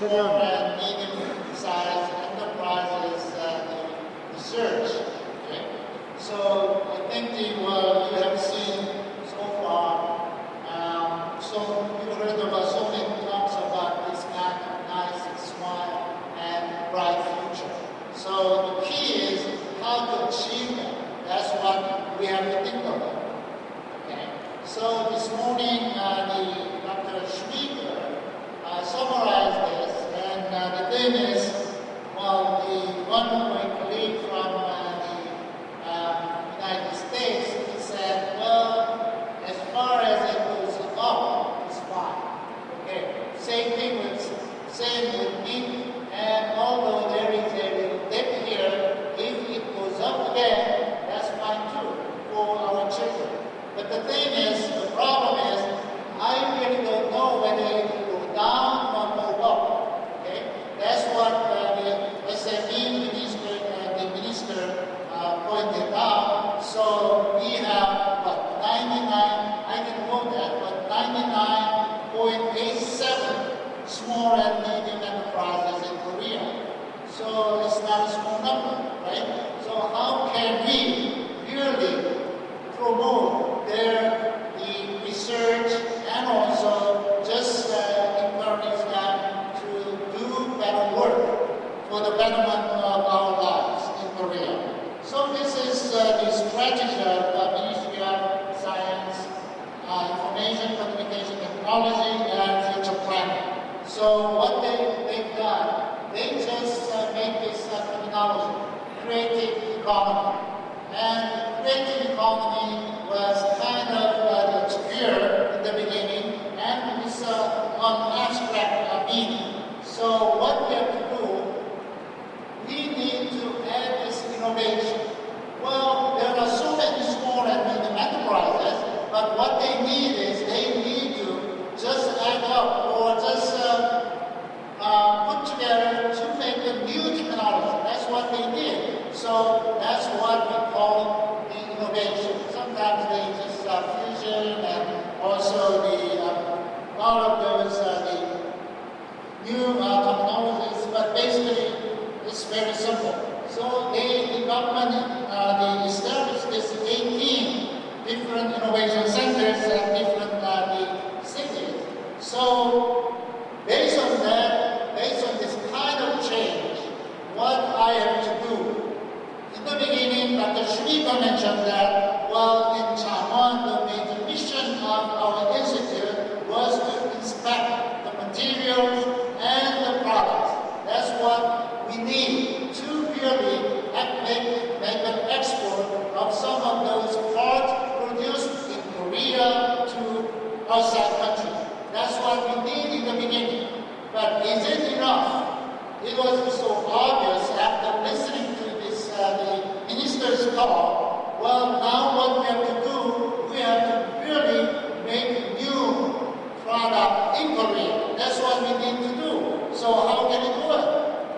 최대한 and medium-sized enterprises research. Okay? So I think you have seen so far, so you've heard about so many talks about this kind of nice, smile, and bright future. So the key is how to achieve that. That's what we have to think about. Okay? So this morning, Dr. Schwieger summarized this, and the thing is, well, one of my colleagues from the United States, he said, well, as far as it goes up, it's fine. Okay, same with me, and although there is a little dip here, if it goes up again, that's fine too for our children. But the thing is, the problem is, I really don't know whether it will go down or go up. Okay, that's what the SME minister pointed out. So we have what 99, I can quote that, but 99.87 small and medium enterprises in Korea. So it's not a small number, right? So how can we really promote the research and also just encourage them to do better work for the betterment of our lives in Korea? So this is the strategy of the Ministry of Science, Information, Communication Technology, and Future Planning. So what they've done, they just make this terminology, creative economy. And creative economy was kind of obscure in the beginning, and it's on abstract meaning. So what we have to do, we need to add this innovation. Well, there are so many small and medium enterprises, but what they need is they need to just add up or just put together to make a new technology. That's what they did. So that's what we call the innovation. Sometimes they just fusion and also all of those the new technologies, but basically it's very simple. So the government they established this 18 different innovation centers and different cities. So based on that, based on this kind of change, what I have to do. In the beginning, Dr. Schwieger mentioned that, well, in Taiwan, the major mission of our institute was to inspect the materials and the products. That's what we need to really make an export of some of those parts produced in Korea to outside countries. That's what we need in the beginning. But is it enough? It was so obvious after listening to this the minister's talk. Well, now what we have to do, we have to really make a new product in Korea. That's what we need to do. So how can we do it?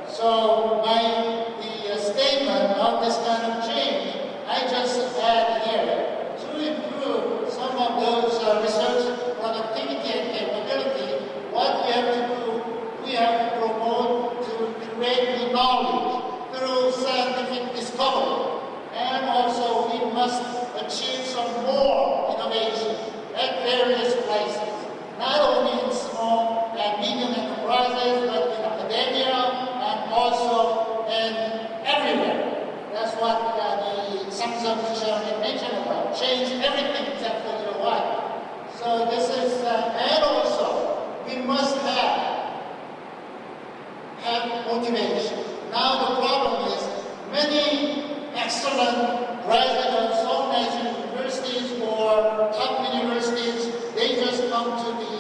So the statement of this kind of change, I just add here to improve some of those research productivity and capability. What we have to do, we have to promote to create new knowledge through scientific discovery. And also we must achieve some more innovation at various places, not only in small and medium enterprises, but in academia and also in everywhere. That's what the Samsung teacher mentioned about, change everything except for your wife. So this is, and also we must have motivation. Now the problem is many excellent graduates of national universities or top universities, they just come to the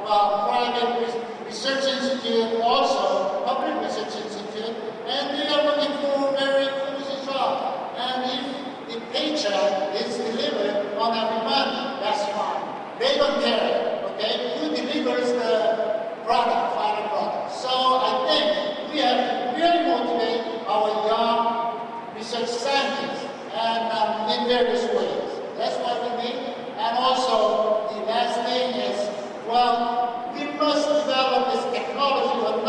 private research institute, also public research institute, and they are looking for a very cozy job. And if the paycheck is delivered on every month, that's fine. They don't care, okay? Who delivers the product, final product? So I think we have to really motivate our young research scientists and in various ways. That's what we need. And also, the last thing is, well, we must develop this technology of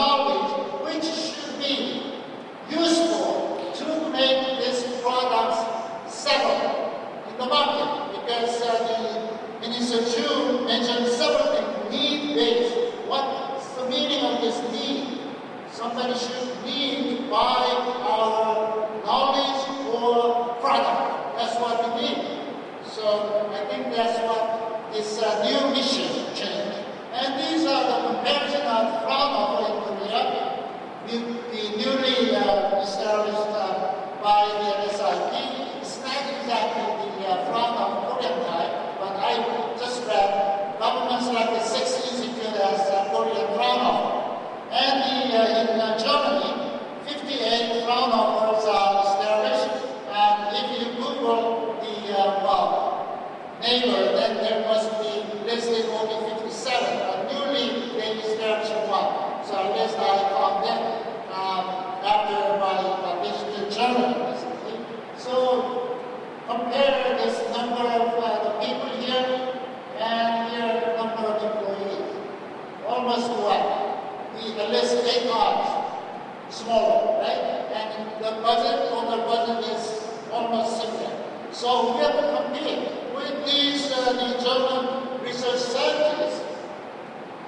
smaller, right? And the budget, total budget is almost similar. So we have to compete with these the German research scientists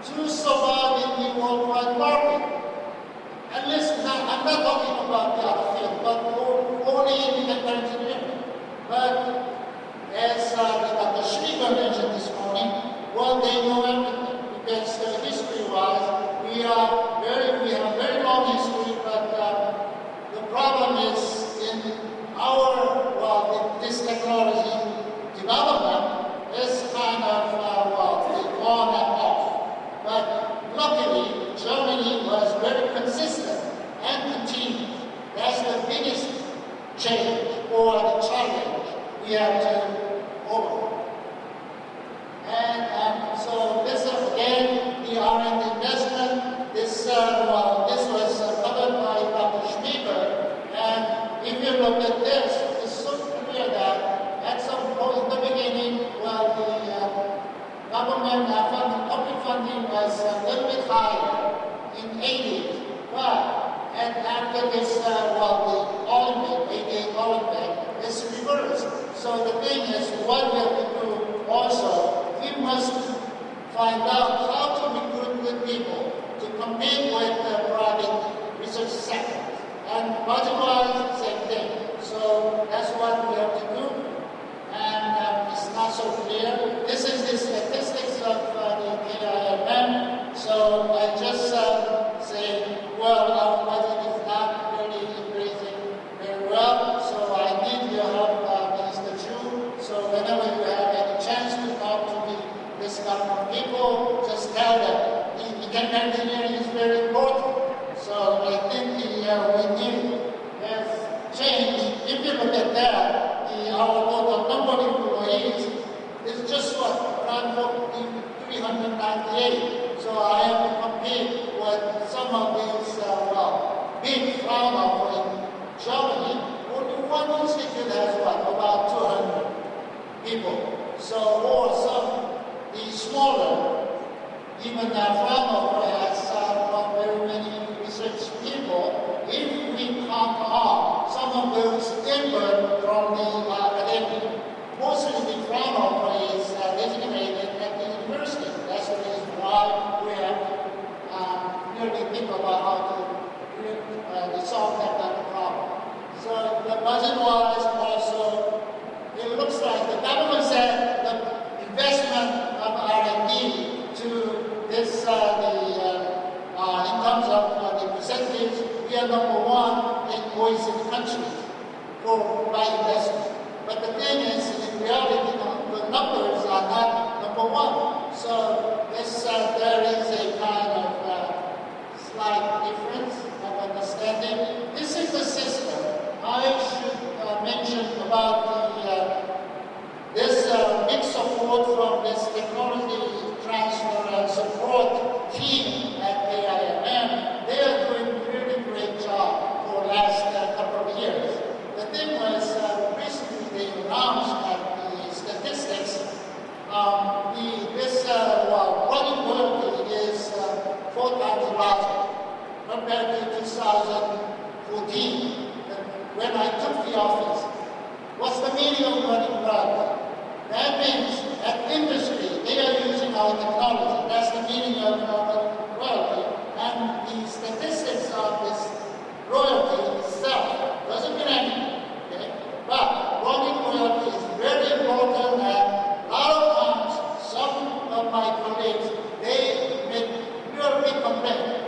to survive in the worldwide market. And listen, I'm not talking about the other field, but only in mechanical engineering. But as Dr. Schnieber mentioned this morning, well, they know everything because history-wise, we have a very long history, but the problem is in this technology development is kind of on and off. But luckily, Germany was very consistent and continued. That's the biggest change or the challenge we have to overcome. And so this is again the R&D investment. This was covered by Dr. Schnieber. And if you look at this, it's so clear that at some point in the beginning, well, the government public funding was a little bit higher in 80s, but after this, the Olympic, 88 Olympic, it's reversed. So the thing is, what we have to do also, we must find out how to recruit good people to compete with the private research sector. And budget-wise, same thing. So that's what we have to do. And it's not so clear. This is the statistics of the KIMM. So I just say, well, our budget is not really increasing very well. So I need your help, Minister Chu. So whenever you have any chance to talk to this government people, just tell them the mechanical engineering is very important. So I think we need has changed. If you look at that, our total number of employees is just around 398. So I have to compete with some of these big pharma in Germany. Only one institute has about 200 people. So or some the smaller, even pharma has not very many research people. If we count on some of those input from the academia, mostly the pharma is designated at the university. That's the reason why we have really think about how to solve that kind of problem. So the budget-wise also, it looks like the government said the investment of R&D to this in terms of the percentage, we are number one in OECD countries by investment. But the thing is, in reality, the numbers are not number one. So there is a kind of slight difference of understanding. This is the system. I should mention about this big support from this technology transfer and support team at AIMM. They are doing a really great job for the last couple of years. The thing was, recently they announced that the statistics, running royalty is 4 times larger compared to 2014 when I took the office. What's the meaning of running royalty? That means that industry, they are using our technology. That's the meaning of royalty. And the statistics of this royalty itself doesn't mean anything. Okay? But running royalty is very important, and a lot of times some of my colleagues, they make real big complaint.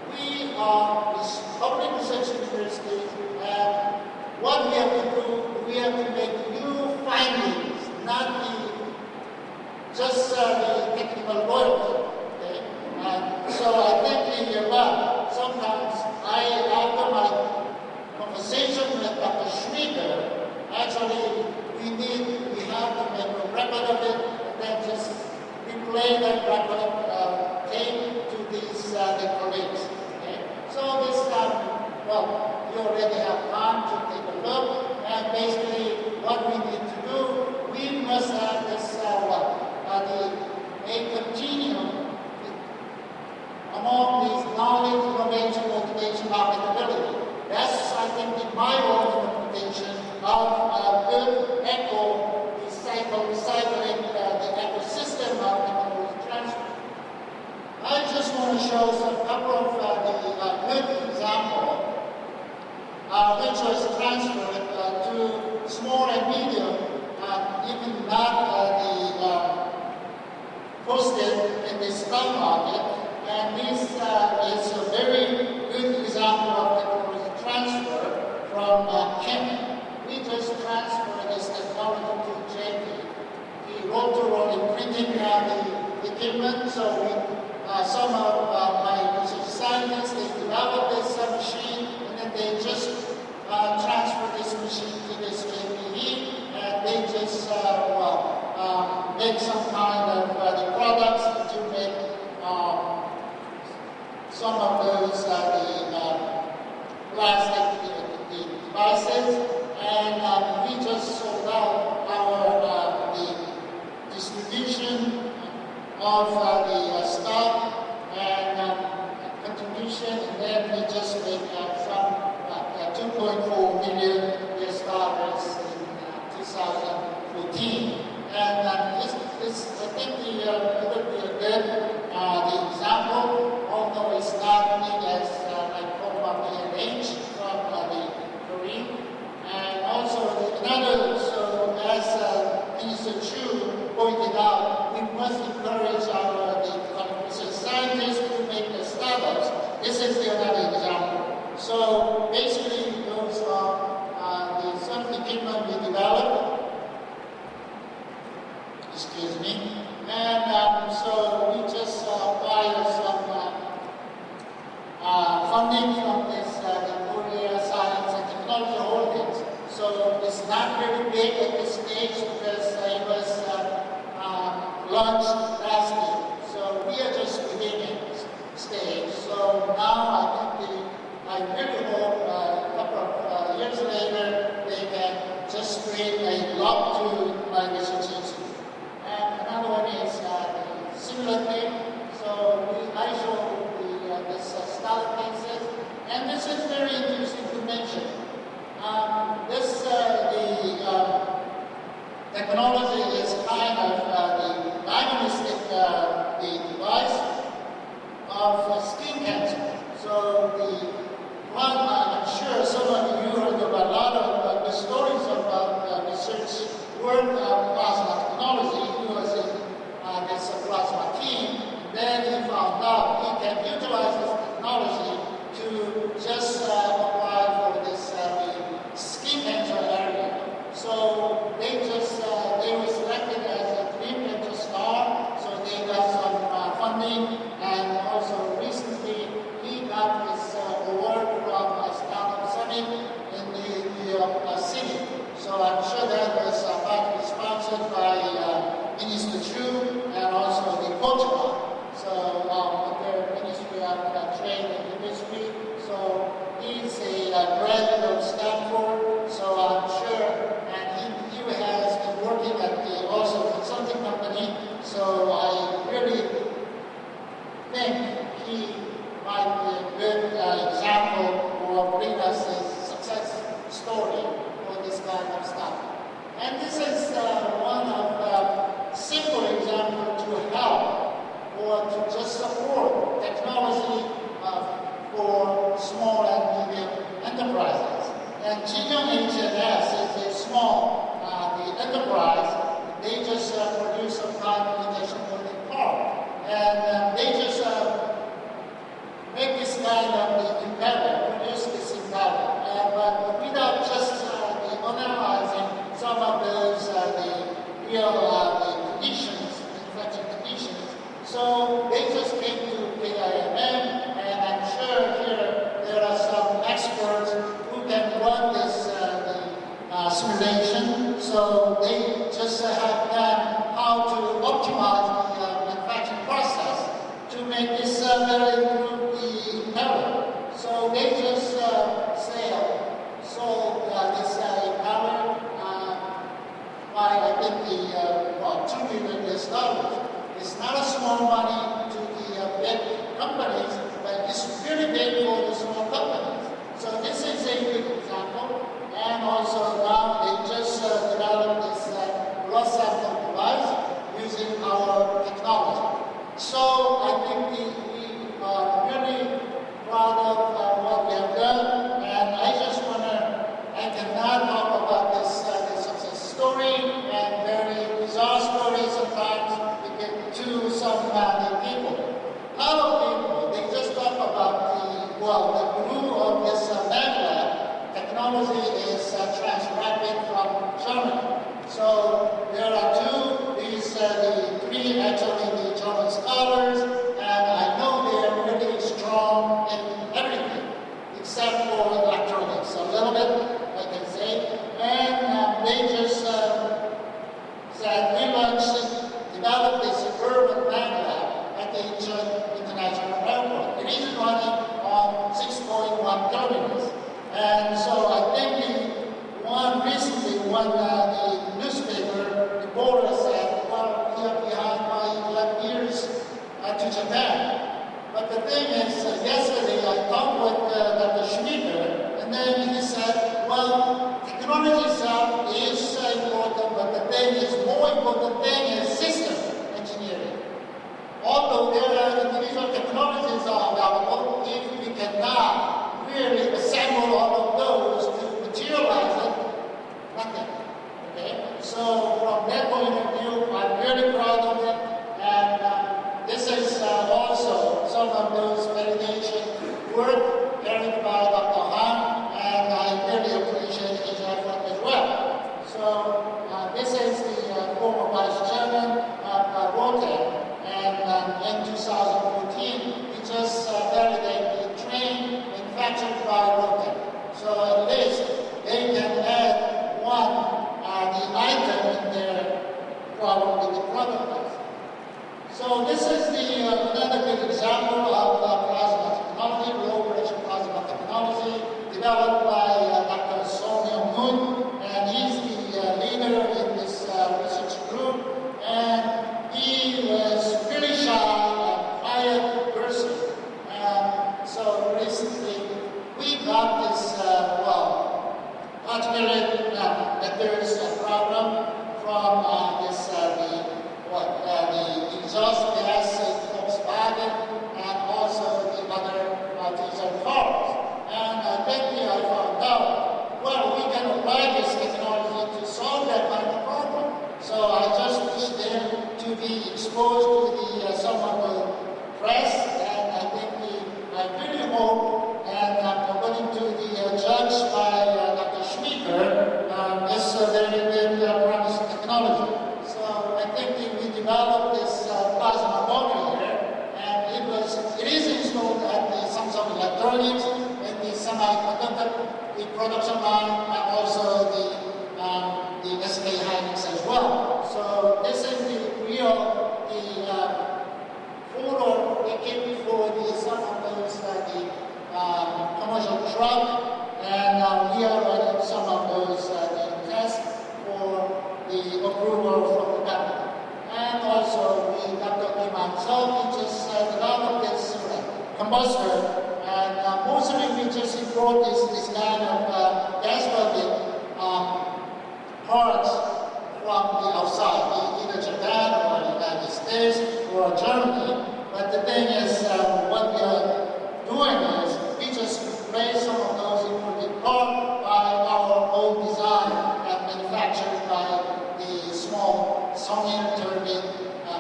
We are this public research university, and what we have to do, we have to make new findings, not my own interpretation of good recycling the ecosystem of technology transfer. I just want to show some couple of good examples which was transferred to small and medium, even not posted in the stock market. And this is a very good example of technology transfer from Kim. We just transferred this technology to JP. He rotor printing the equipment, so some of my research scientists, they developed this machine, and then they just transfer this machine to this JPE, and they just make some kind of the products to make some of those plastic devices, and we just sold out our the distribution of the stock and contribution, and then we just make some $2.4 million in 2014. And this I think it would be a good the example, although it's not big as like Program PNH from the Korean. And also another, so as Minister Chu pointed out, we must encourage our the research scientists to make the startups. This is the another example. So basically, those are some equipment we developed. Excuse me. And so we just acquired some funding from this the Korea Science and Technology Holdings. So it's not very big at this stage because it was launched last year. So we are just beginning stage. So now I really hope a couple of years later they can just bring a lot to my research institute. And another one is similar thing. So I show this startup cases, and this is very interesting to mention. This technology is kind of the diagnostic the device of skin cancer. So I'm sure some of you heard of a lot of the stories about research work on plasma technology. He was in this plasma team. Then he found out he can utilize this technology to just apply for this the skin cancer area. So they were selected as a dream cancer star. So they got some funding, and also recently he got this award from Startup Summit in New York City. So I'm sure that was partly sponsored by Minister Chu and also the Portugal. So the Ministry of Trade and Industry. So he's a graduate of Stanford. So I'm sure, and he has been working at the also consulting company. So I really think he might be a good example or bring us a success story for this kind of stuff. And this is one of the simple examples to help or to just support technology for small and medium enterprises. And Jinyoung HNS is a small the enterprise. They just produce some kind of imitation building part. And they just make this kind of the impeller, produce this impeller. But without just analyzing some of those the real conditions, manufacturing conditions. So they just came to KIMM, and I'm sure here there are some experts who can run this simulation. So they just have done how to optimize the manufacturing process to make this better improve the impeller. So they just sold this impeller by I think $2 million. It's not a small money to the big companies, but it's really big for the small companies. So this is a good example. International Airport. It is running on 6.1 kilometers. And so I think recently the newspaper reporter said, well, we are behind by 11 years to Japan. But the thing is, yesterday I talked with Dr. Schmieder, and then he said, well, technology itself is important, but the thing is, more important thing is system engineering. Although there are individual technologies are available, if we cannot really assemble all of those to materialize it, nothing. Okay? So from that point of view, I'm really proud of it, and this is also some of those validation work carried by Dr. Han, and I really appreciate his effort as well. So this is the former Vice Chairman of Rotec, and in 2014, we just validated the train manufactured by Rotec. So at least they can add the item in their product with the product list. So this is another good example of plasma technology, low pressure plasma technology, developed by Dr. Sonia Moon, and he's the leader in this research group. And he was really shy and quiet person. And so recently we got this, articulated that there is a problem from the exhaust gas in Volkswagen and also the other diesel cars. And then I found out, well, we can apply this technology to solve that kind of problem. So I just wish them to be exposed to some of the press, and I think I really hope, and according to the judge by Dr. Schmieder, this very good promising technology. So I think we developed this plasma motor here, and it is installed at the Samsung Electronics and the semiconductor, the production line, and also the SK Hynix as well. So this is the real photo taken for some of those commercial truck, and we are running some of those tests for the approval from the government. And also Dr. Kim himself, he just developed this combustor, and mostly we just import this kind of gas bucket parts from the outside, either Japan or the United States or Germany. But the thing is, what we are doing is we just replace some of those imported parts by our own design and manufactured by the small Songin turbine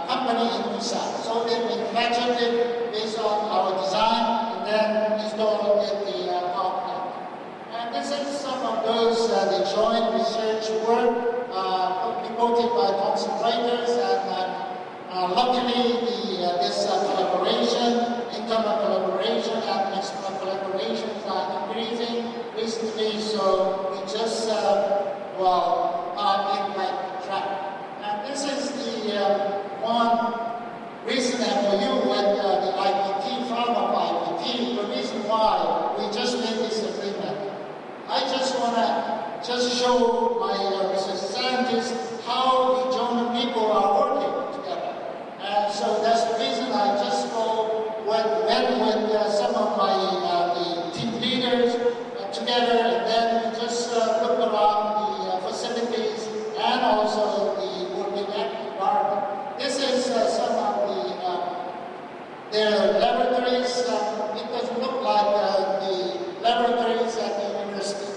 company in Busan. So they manufactured it based on our design and then installed it in the power plant. And this is some of those the joint research work reported by Thomson Reuters, and luckily this collaboration, internal collaboration and external collaborations are increasing recently, so we just are in that track. And this is the one recent MOU with the IPT, firm of IPT. The reason why we just made this agreement, I just want to show my research scientists how the German people are working together. And so that's the reason I just went with some of my the team leaders together, and then we just looked around the facilities and also the working environment. This is some of their laboratories. It doesn't look like the laboratories at the university,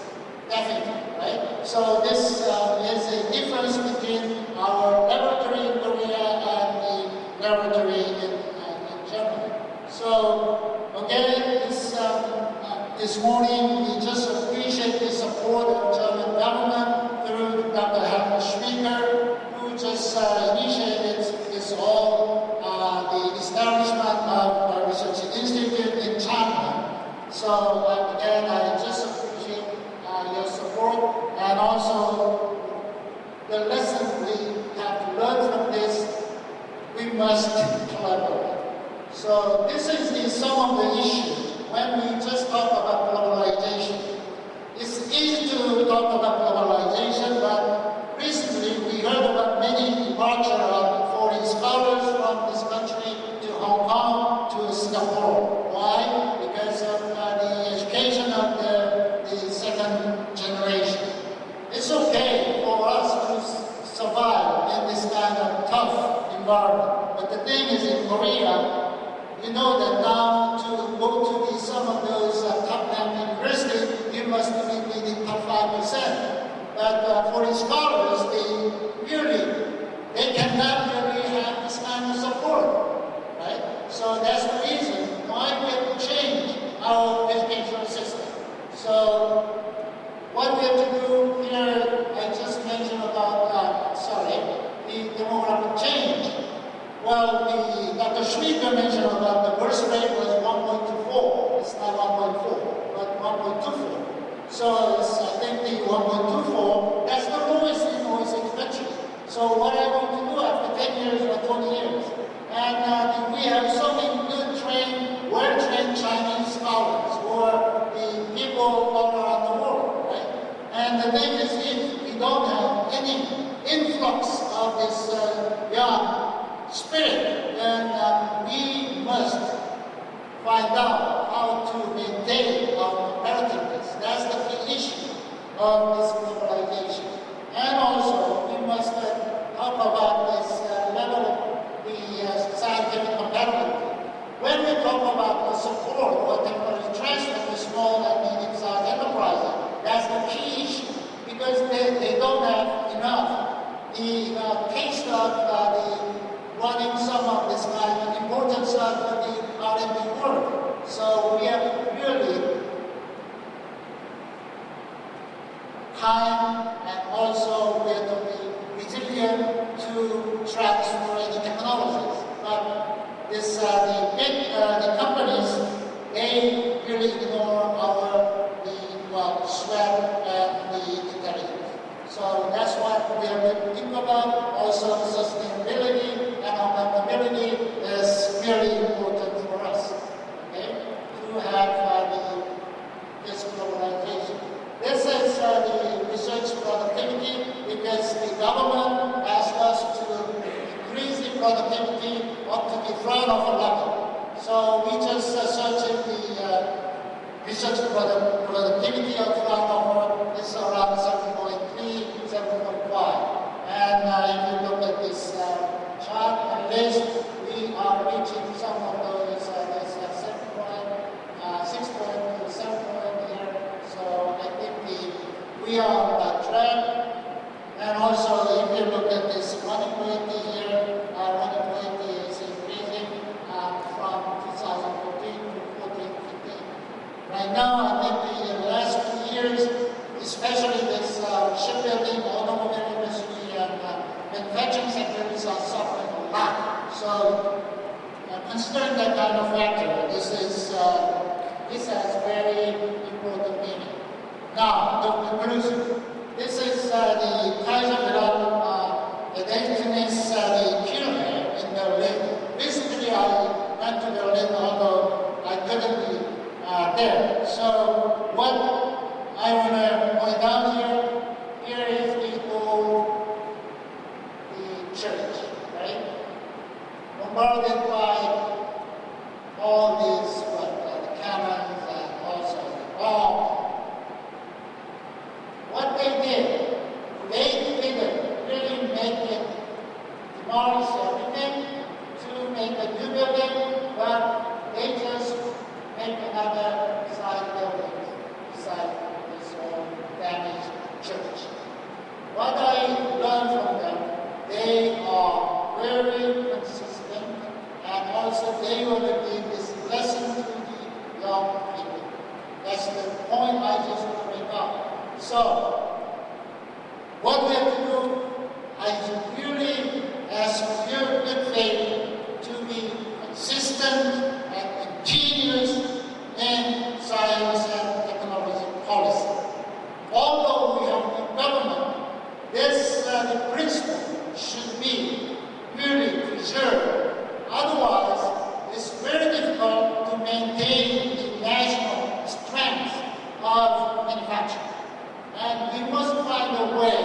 definitely, right? So this is a difference between our laboratory in Korea and the laboratory in Germany. So again, this morning we just appreciate the support of German government through Dr. Helmut Schmieder, who just initiated this all the establishment of a research institute in China. So again, I just appreciate your support, and also the lesson we have to learn from this, we must collaborate. So So this is some of the issues when we just talk about globalization. It's easy to talk about globalization, but recently we heard about many departure of foreign scholars from this country to Hong Kong, to Singapore. Why? Because of the education of the second generation. It's okay for us to survive in this kind of tough environment. But the thing is, in Korea, you know that now to go to some of those top-ranked universities, you must be in the top 5%. But foreign scholars, they cannot really have this kind of support, right? So that's the reason why we have to change our educational system. So what we have to do here, I just mentioned about, the demographic change. Well, Dr. Schmidt mentioned about the birth rate was 1.24. It's not 1.4, but 1.24. So I think the 1.24, that's the lowest in OECD countries. So what are we going to do after 10 years or 20 years? And we have so many good trained, well-trained Chinese scholars who are the people all around the world, right? And the thing is, if we don't have any influx of this young spirit, then we must find out how to maintain our competitiveness. That's the key issue of this globalization. And also, we must talk about this level of the scientific competitiveness. When we talk about the support or technology transfer to small and medium-sized enterprises, that's the key issue, because they don't have enough the taste of running some of this kind of important stuff for the R&D work. So we have really time, and also we have to be resilient to transfer any technologies. But this, the companies, they really ignore our sweat and the intelligence. So that's what we have to think about. Also, sustainability and accountability is very important for us, okay, to have this globalization. This is the research productivity, because the government asked us to increase the productivity up to the front of a level. So we just searching the research productivity of front of is around 7.3, 7.5. And if you look at this chart and list, we are reaching some of those, 7 point, 6 point, 7 point here. So I think we are on that track. And also, if you look at this running rate here, running rate is increasing from 2014 to 14, 15. Right now, I think the last 2 years, especially this shipbuilding, automobile industry, and manufacturing sectors are suffering a lot. So, considering that kind of factor, this has very important meaning. Now, the conclusion. This is the Kaiser Wilhelm Gedächtnis Kirche in Berlin. Recently, I went to Berlin, although I couldn't be there. So, what I want to point out here is the church, right? Bombarded by all these, the cannons and also the bombs. What they did, they didn't really make it, demolish everything to make a new building, but they just make another side building beside this damaged church. What I learned from them, they are very consistent, and also they want to give this lesson to the young people. That's the point I just want to bring up. So, what we have to do, I really ask your good faith to be consistent and continuous in science and technology policy. Although we have new government, this the principle should be really preserved. Otherwise, it's very difficult maintain the national strength of manufacturing. And we must find a way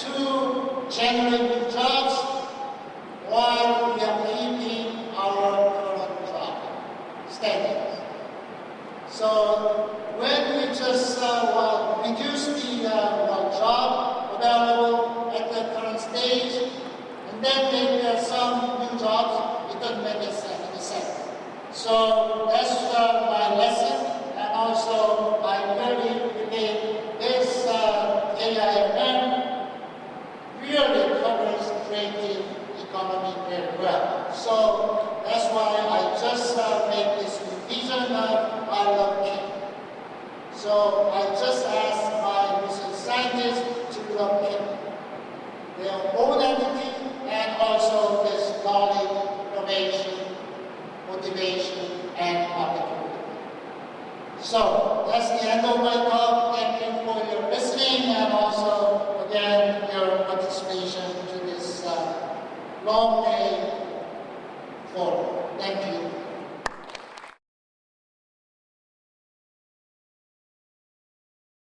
to generate new jobs while we are keeping our current job standards. So when we just reduce the job available at the current stage, and then make some new jobs, it doesn't make any sense. So that's my lesson, and also I really believe this AIMM really covers creative economy very well. So that's why I just made this revision of I Love King. So I just asked my research scientists to love King, their own entity, and also this knowledge, innovation, motivation, and opportunity. So that's the end of my talk. Thank you for your listening and also, again, your participation to this long day